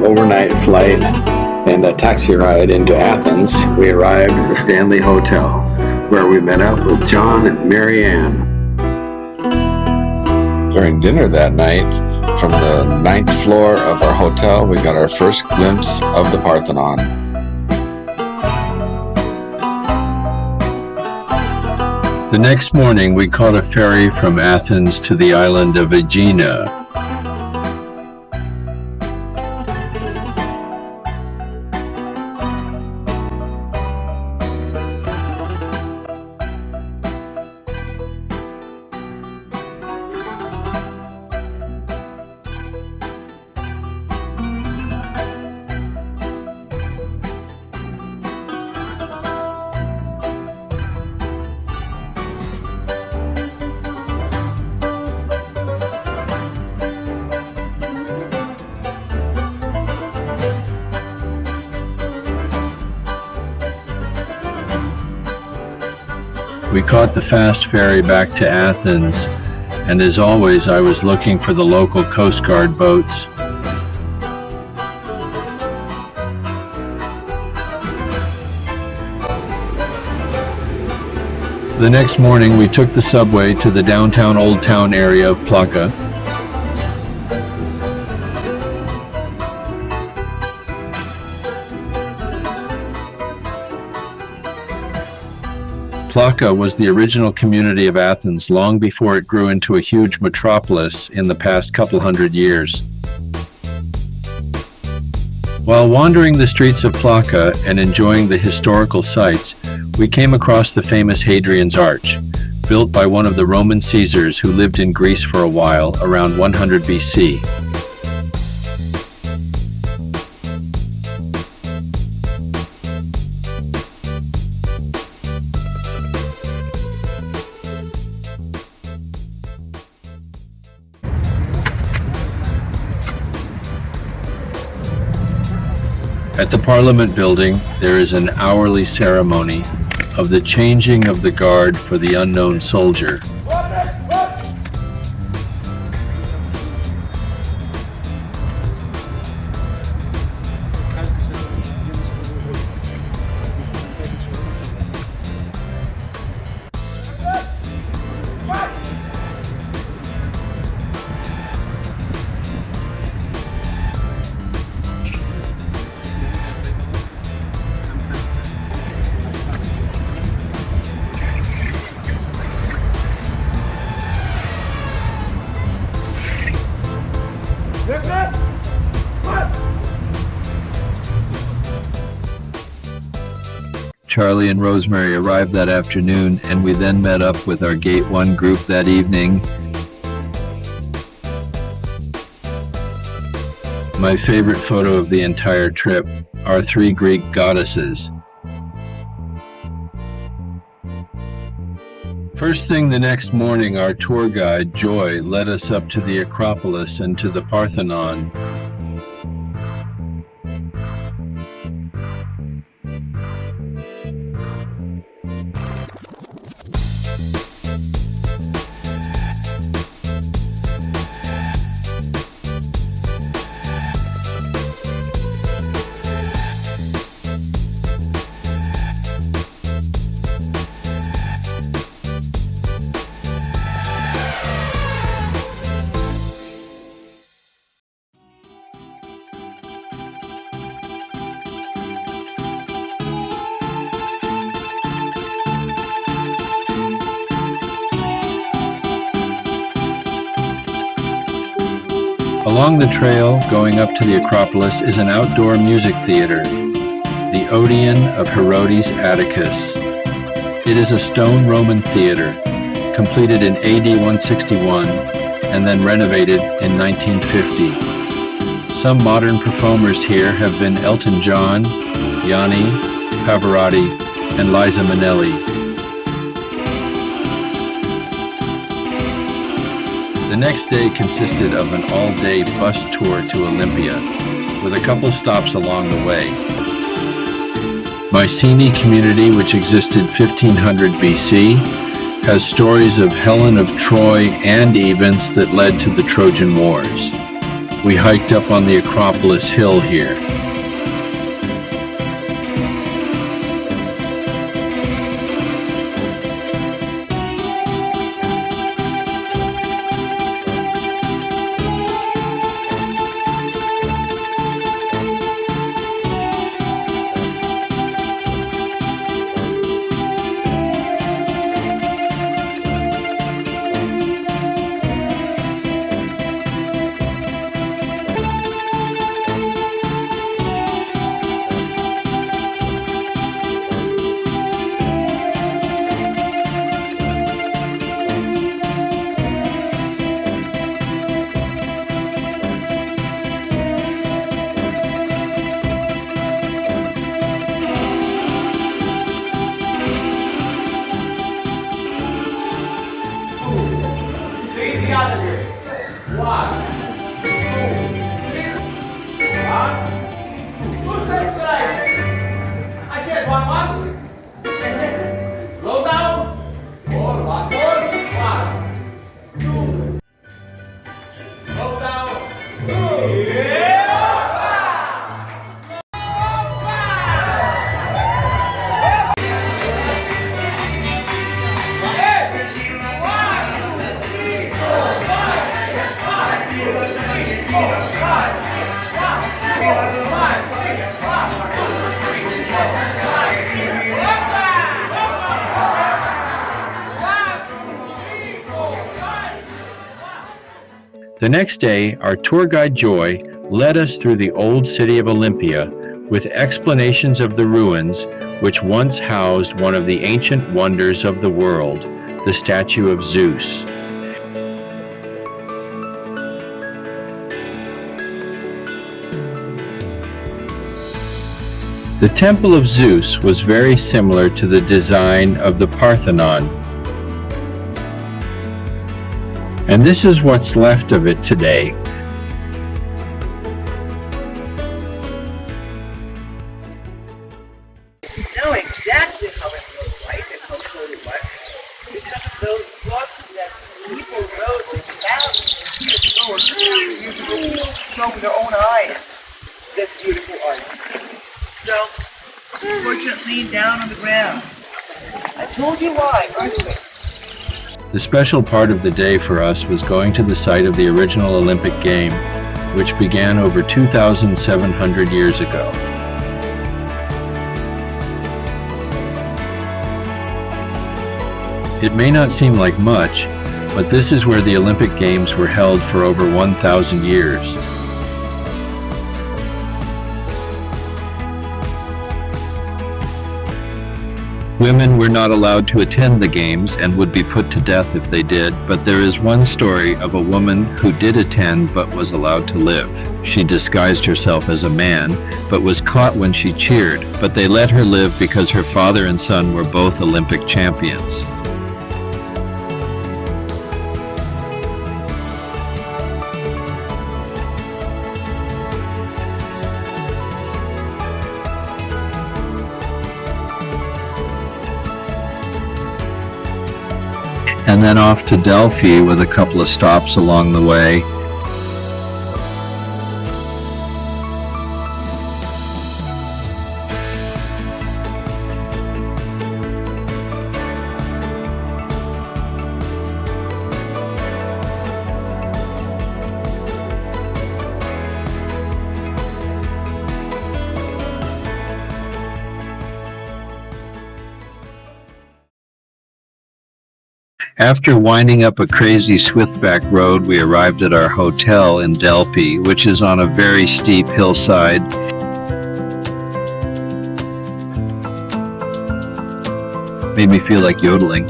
overnight flight and a taxi ride into Athens, we arrived at the Stanley Hotel, where we met up with John and Maryanne. During dinner that night, from the 9th floor of our hotel, we got our first glimpse of the Parthenon. The next morning, we caught a ferry from Athens to the island of Aegina. We caught the fast ferry back to Athens, and as always, I was looking for the local Coast Guard boats. The next morning, we took the subway to the downtown Old Town area of Plaka. Plaka was the original community of Athens long before it grew into a huge metropolis in the past couple hundred years. While wandering the streets of Plaka and enjoying the historical sights, we came across the famous Hadrian's Arch, built by one of the Roman Caesars who lived in Greece for a while around 100 BC. At the Parliament building, there is an hourly ceremony of the changing of the guard for the unknown soldier. Charlie and Rosemary arrived that afternoon, and we then met up with our Gate 1 group that evening. My favorite photo of the entire trip, our 3 Greek goddesses. First thing the next morning, our tour guide, Joy, led us up to the Acropolis and to the Parthenon. Along the trail going up to the Acropolis is an outdoor music theater, the Odeon of Herodes Atticus. It is a stone Roman theater, completed in AD 161 and then renovated in 1950. Some modern performers here have been Elton John, Yanni, Pavarotti, and Liza Minnelli. The next day consisted of an all-day bus tour to Olympia, with a couple stops along the way. Mycenae community, which existed 1500 BC, has stories of Helen of Troy and events that led to the Trojan Wars. We hiked up on the Acropolis Hill here. The next day, our tour guide Joy led us through the old city of Olympia with explanations of the ruins which once housed one of the ancient wonders of the world, the statue of Zeus. The Temple of Zeus was very similar to the design of the Parthenon, and this is what's left of it today. Know exactly how it looked like and how cool it was because of those books that people wrote thousands of years ago or years ago, saw with their own eyes this beautiful art. So, unfortunately, down on the ground. I told you why, earthquakes. The special part of the day for us was going to the site of the original Olympic game, which began over 2,700 years ago. It may not seem like much, but this is where the Olympic Games were held for over 1,000 years. Women were not allowed to attend the games and would be put to death if they did, but there is one story of a woman who did attend but was allowed to live. She disguised herself as a man, but was caught when she cheered, but they let her live because her father and son were both Olympic champions. And then off to Delphi with a couple of stops along the way. After winding up a crazy swiftback road, we arrived at our hotel in Delphi, which is on a very steep hillside. Made me feel like yodeling.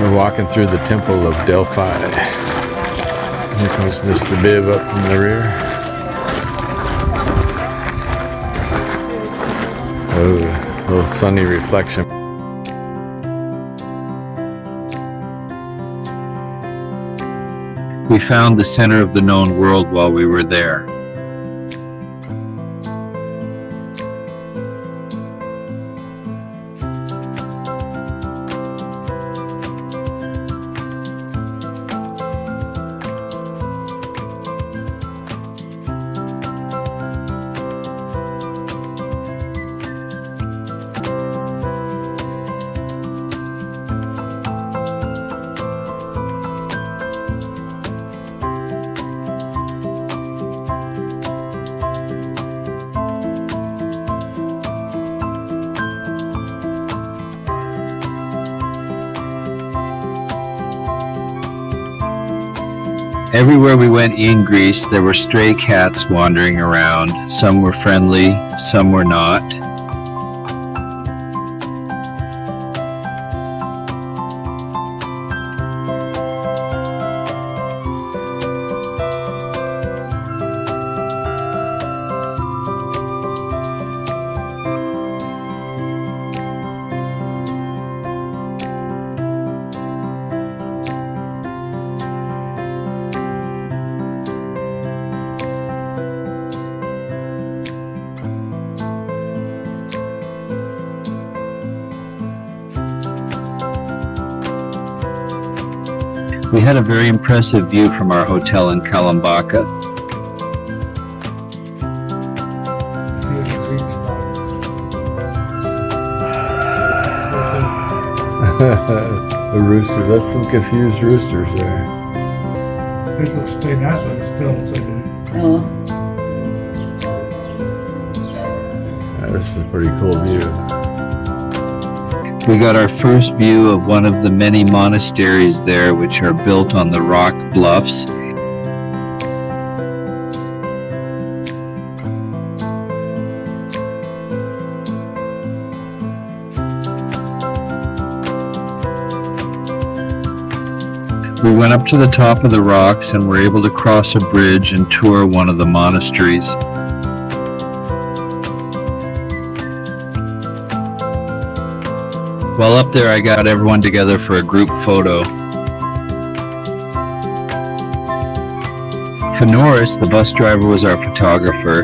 We're walking through the Temple of Delphi. Here comes Mr. Biv up from the rear. Oh, a little sunny reflection. We found the center of the known world while we were there. Everywhere we went in Greece, there were stray cats wandering around. Some were friendly, some were not. We had a very impressive view from our hotel in Kalambaka. The roosters, that's some confused roosters there. People explain that, but still, it's okay. Oh, This is a pretty cool view. We got our first view of one of the many monasteries there, which are built on the rock bluffs. We went up to the top of the rocks and were able to cross a bridge and tour one of the monasteries. While up there, I got everyone together for a group photo. For Norris, the bus driver, was our photographer.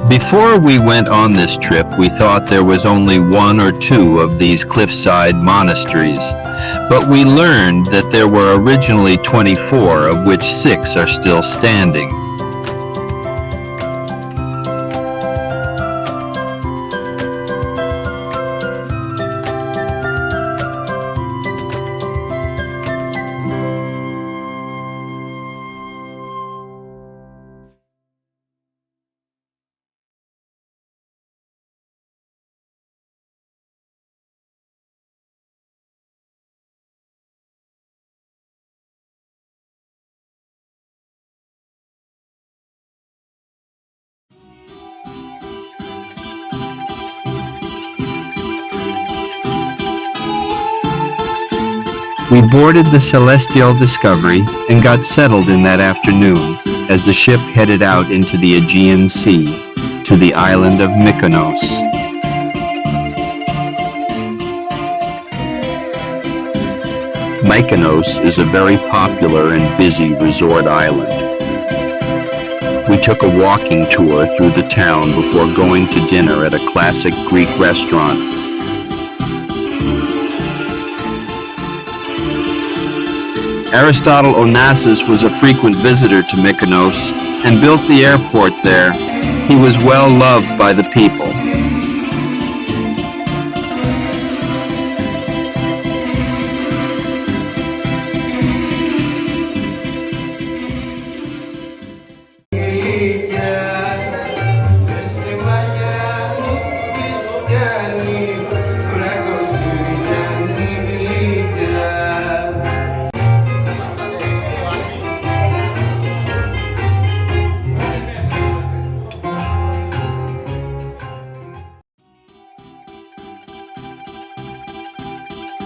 Before we went on this trip, we thought there was only one or two of these cliffside monasteries, but we learned that there were originally 24, of which 6 are still standing. We boarded the Celestyal Discovery and got settled in that afternoon as the ship headed out into the Aegean Sea to the island of Mykonos. Mykonos is a very popular and busy resort island. We took a walking tour through the town before going to dinner at a classic Greek restaurant. Aristotle Onassis was a frequent visitor to Mykonos and built the airport there. He was well loved by the people.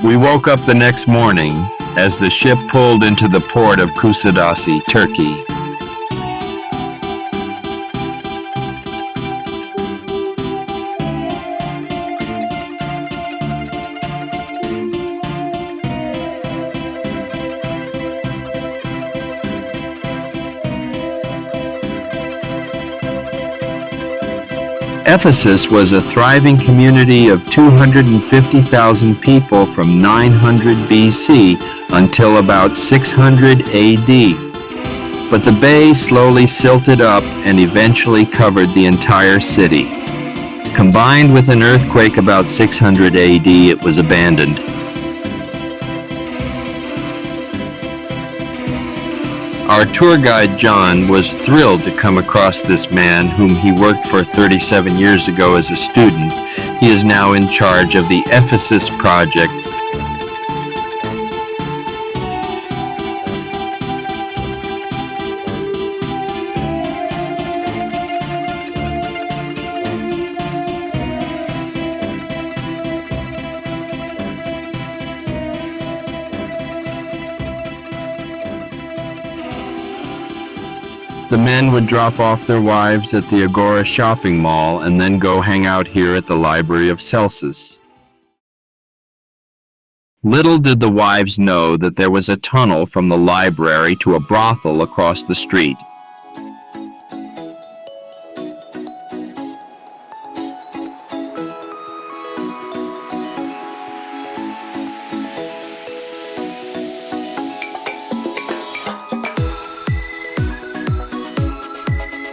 We woke up the next morning as the ship pulled into the port of Kusadasi, Turkey. Ephesus was a thriving community of 250,000 people from 900 BC until about 600 AD. But the bay slowly silted up and eventually covered the entire city. Combined with an earthquake about 600 AD, it was abandoned. Our tour guide, John, was thrilled to come across this man whom he worked for 37 years ago as a student. He is now in charge of the Ephesus project. The men would drop off their wives at the Agora shopping mall and then go hang out here at the Library of Celsus. Little did the wives know that there was a tunnel from the library to a brothel across the street.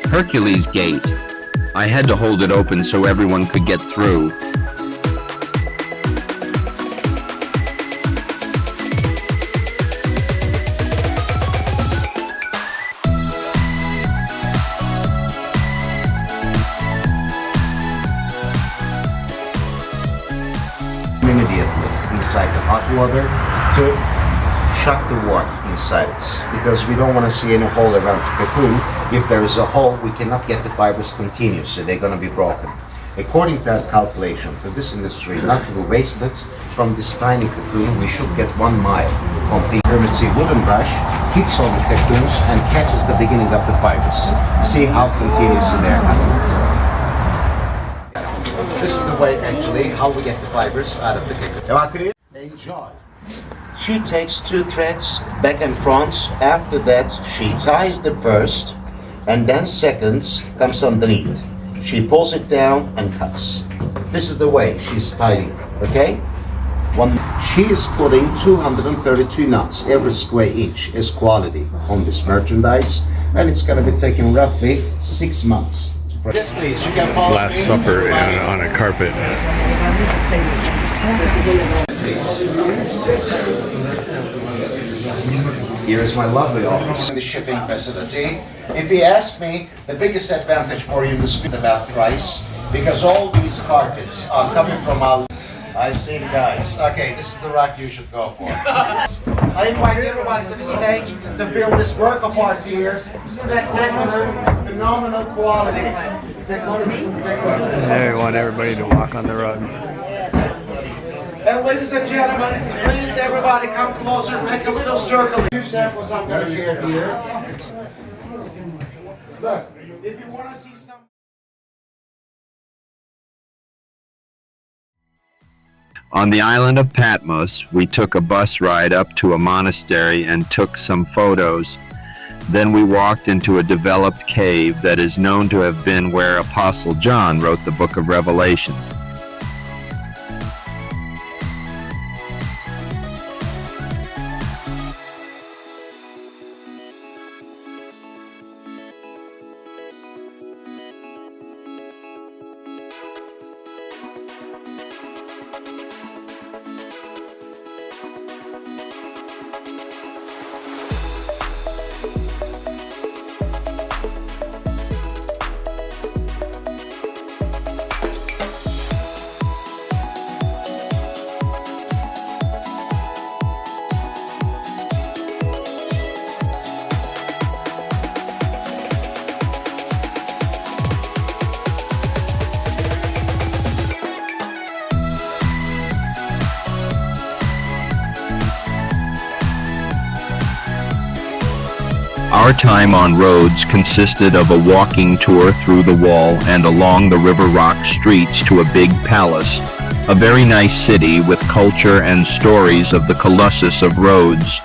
Hercules Gate. I had to hold it open so everyone could get through. Immediately inside the hot water to shut the water inside it, because we don't want to see any hole around the cocoon. If there is a hole, we cannot get the fibers continuous, so they're going to be broken. According to our calculation, for this industry not to be wasted, from this tiny cocoon, we should get 1 mile complete. Emergency wooden brush hits on the cocoons and catches the beginning of the fibers. See how continuous they are coming. This is the way, actually, how we get the fibers out of the cocoon. Enjoy. She takes 2 threads back and front. After that, she ties the first, and then seconds comes underneath. She pulls it down and cuts. This is the way she's tying, okay? She is putting 232 knots. Every square inch is quality on this merchandise, and it's going to be taking roughly 6 months. Yes, please. You can follow Last me. Supper on a carpet. Here is my lovely office. The shipping facility. If you ask me, the biggest advantage for you is about price, because all these carpets are coming from our... I see the guys. Okay, this is the rack you should go for. I invite everybody to the stage to feel this work of art here. Spectacular, phenomenal quality. They want everybody to walk on the rugs. And ladies and gentlemen, please everybody come closer, make a little circle. 2 samples I'm going to share here. Look, if you want to see some... On the island of Patmos, we took a bus ride up to a monastery and took some photos. Then we walked into a developed cave that is known to have been where Apostle John wrote the book of Revelations. Our time on Rhodes consisted of a walking tour through the wall and along the River Rock streets to a big palace, a very nice city with culture and stories of the Colossus of Rhodes.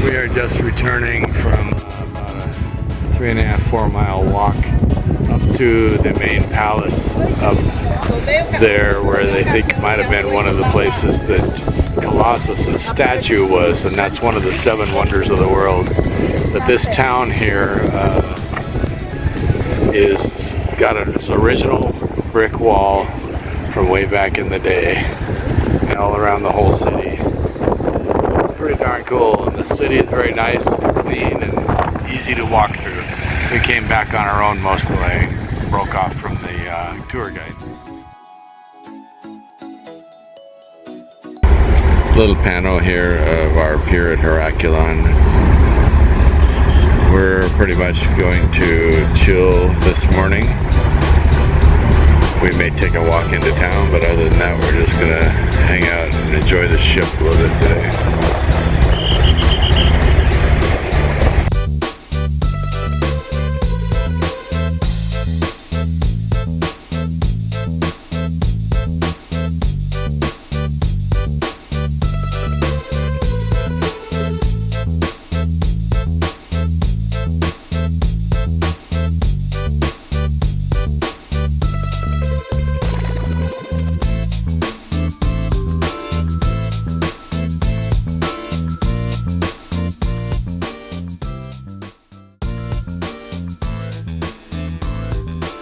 We are just returning from about a 3.5–4 mile walk up to the main palace up there, where they think might have been one of the places that Colossus' statue was, and that's one of the 7 wonders of the world. But this town here is got its original brick wall from way back in the day, and all around the whole city. It's pretty darn cool, and the city is very nice, clean, and easy to walk through. We came back on our own most of the way, broke off from the tour guide. Little panel here of our pier at Herculon. We're pretty much going to chill this morning. We may take a walk into town, but other than that, we're just gonna hang out and enjoy the ship a little bit today.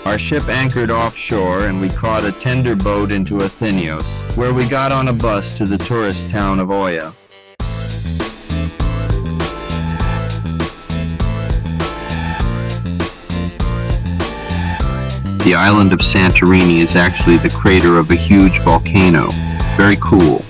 Our ship anchored offshore and we caught a tender boat into Athenios, where we got on a bus to the tourist town of Oia. The island of Santorini is actually the crater of a huge volcano. Very cool.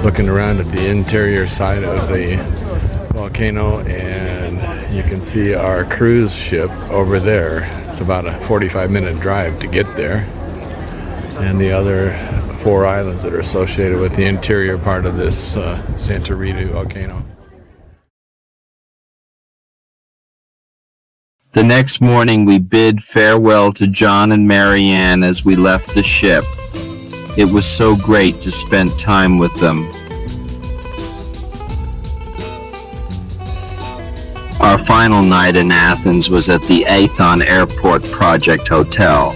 Looking around at the interior side of the volcano, and you can see our cruise ship over there. It's about a 45-minute drive to get there, and the other 4 islands that are associated with the interior part of this Santorini volcano. The next morning we bid farewell to John and Maryanne as we left the ship. It was so great to spend time with them. Our final night in Athens was at the Athon Airport Project Hotel.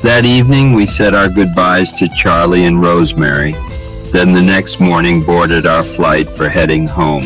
That evening, we said our goodbyes to Charlie and Rosemary, then the next morning boarded our flight for heading home.